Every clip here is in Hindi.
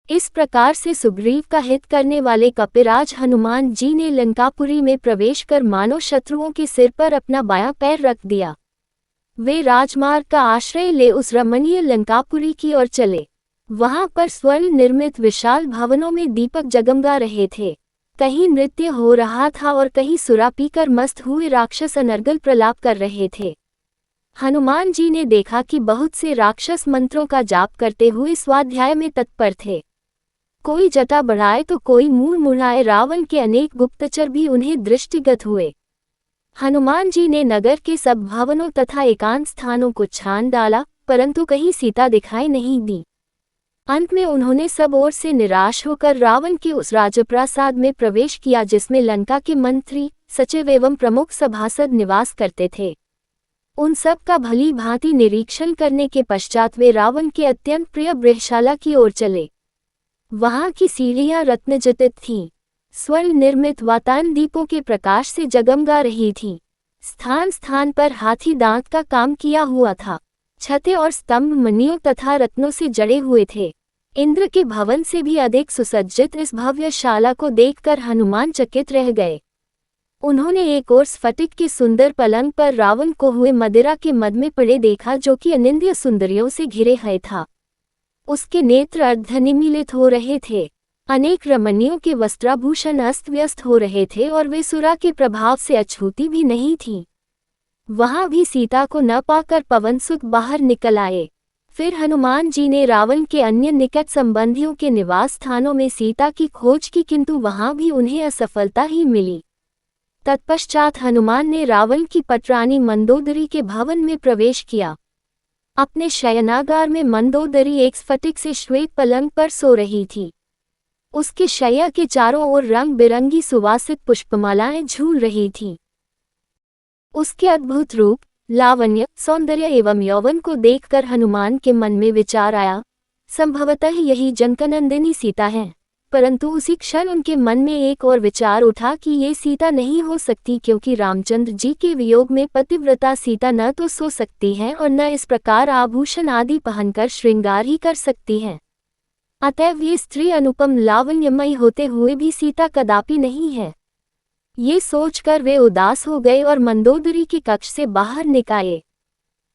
इस प्रकार से सुग्रीव का हित करने वाले कपिराज हनुमान जी ने लंकापुरी में प्रवेश कर मानो शत्रुओं के सिर पर अपना बायां पैर रख दिया। वे राजमार्ग का आश्रय ले उस रमणीय लंकापुरी की ओर चले। वहां पर स्वर्ण निर्मित विशाल भवनों में दीपक जगमगा रहे थे। कहीं नृत्य हो रहा था और कहीं सुरा पीकर मस्त हुए राक्षस अनर्गल प्रलाप कर रहे थे। हनुमान जी ने देखा कि बहुत से राक्षस मंत्रों का जाप करते हुए स्वाध्याय में तत्पर थे। कोई जटा बढ़ाए तो कोई मुंह मुड़ाए। रावण के अनेक गुप्तचर भी उन्हें दृष्टिगत हुए। हनुमान जी ने नगर के सब भवनों तथा एकांत स्थानों को छान डाला, परंतु कहीं सीता दिखाई नहीं दी। अंत में उन्होंने सब ओर से निराश होकर रावण के उस राजप्रासाद में प्रवेश किया जिसमें लंका के मंत्री, सचिव एवं प्रमुख सभासद निवास करते थे। उन सब का भली भांति निरीक्षण करने के पश्चात वे रावण के अत्यंत प्रिय गृहशाला की ओर चले। वहां की सीढ़ियां रत्नजटित थीं। स्वर्ण निर्मित वातायन दीपों के प्रकाश से जगमगा रही थी। स्थान स्थान पर हाथी दांत का काम किया हुआ था। छतें और स्तंभ मणियों तथा रत्नों से जड़े हुए थे। इंद्र के भवन से भी अधिक सुसज्जित इस भव्य शाला को देखकर हनुमान चकित रह गए। उन्होंने एक ओर स्फटिक के सुंदर पलंग पर रावण को हुए मदिरा के मद में पड़े देखा, जो कि अनिंद्य सुंदरियों से घिरे हुए था। उसके नेत्र अर्धनिमीलित हो रहे थे। अनेक रमणियों के वस्त्राभूषण अस्त व्यस्त हो रहे थे और वे सुरा के प्रभाव से अछूती भी नहीं थीं। वहां भी सीता को न पाकर पवनसुत बाहर निकल आए। फिर हनुमान जी ने रावण के अन्य निकट संबंधियों के निवास स्थानों में सीता की खोज की, किंतु वहां भी उन्हें असफलता ही मिली। तत्पश्चात हनुमान ने रावण की पटरानी मंदोदरी के भवन में प्रवेश किया। अपने शयनागार में मंदोदरी एक स्फटिक से श्वेत पलंग पर सो रही थी। उसके शैया के चारों ओर रंग बिरंगी सुवासित पुष्पमालाएं झूल रही थीं। उसके अद्भुत रूप, लावण्य, सौंदर्य एवं यौवन को देखकर हनुमान के मन में विचार आया, संभवतः यही जनकनंदिनी सीता है। परंतु उसी क्षण उनके मन में एक और विचार उठा कि ये सीता नहीं हो सकती, क्योंकि रामचंद्र जी के वियोग में पतिव्रता सीता न तो सो सकती है और न इस प्रकार आभूषण आदि पहनकर श्रृंगार ही कर सकती है। अतएव ये स्त्री अनुपम लावण्यमयी होते हुए भी सीता कदापि नहीं है। ये सोचकर वे उदास हो गए और मंदोदरी के कक्ष से बाहर निकाले।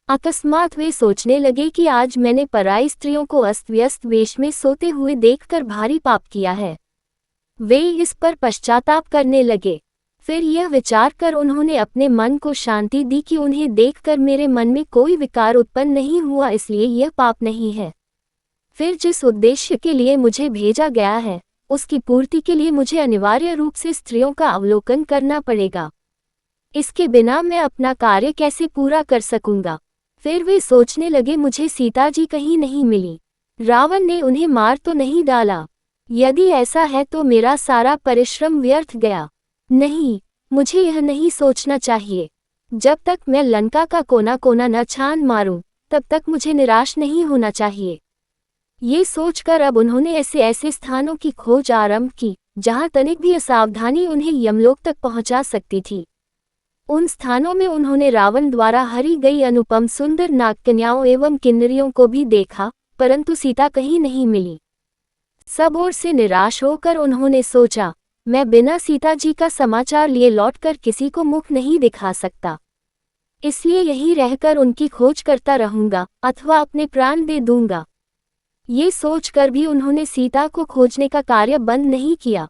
अकस्मात वे सोचने लगे कि आज मैंने पराई स्त्रियों को अस्त व्यस्त वेश में सोते हुए देखकर भारी पाप किया है। वे इस पर पश्चाताप करने लगे। फिर यह विचार कर उन्होंने अपने मन को शांति दी कि उन्हें देखकर मेरे मन में कोई विकार उत्पन्न नहीं हुआ, इसलिए यह पाप नहीं है। फिर जिस उद्देश्य के लिए मुझे भेजा गया है, उसकी पूर्ति के लिए मुझे अनिवार्य रूप से स्त्रियों का अवलोकन करना पड़ेगा। इसके बिना मैं अपना कार्य कैसे पूरा कर सकूंगा। फिर वे सोचने लगे, मुझे सीता जी कहीं नहीं मिली। रावण ने उन्हें मार तो नहीं डाला? यदि ऐसा है तो मेरा सारा परिश्रम व्यर्थ गया। नहीं, मुझे यह नहीं सोचना चाहिए। जब तक मैं लंका का कोना कोना न छान मारूं, तब तक मुझे निराश नहीं होना चाहिए। ये सोचकर अब उन्होंने ऐसे ऐसे स्थानों की खोज आरंभ की जहां तनिक भी असावधानी उन्हें यमलोक तक पहुंचा सकती थी। उन स्थानों में उन्होंने रावण द्वारा हरी गई अनुपम सुंदर नागकन्याओं एवं किन्नरियों को भी देखा, परंतु सीता कहीं नहीं मिली। सब ओर से निराश होकर उन्होंने सोचा, मैं बिना सीता जी का समाचार लिए लौटकर किसी को मुख नहीं दिखा सकता। इसलिए यहीं रहकर उनकी खोज करता रहूंगा अथवा अपने प्राण दे दूंगा। ये सोचकर भी उन्होंने सीता को खोजने का कार्य बंद नहीं किया।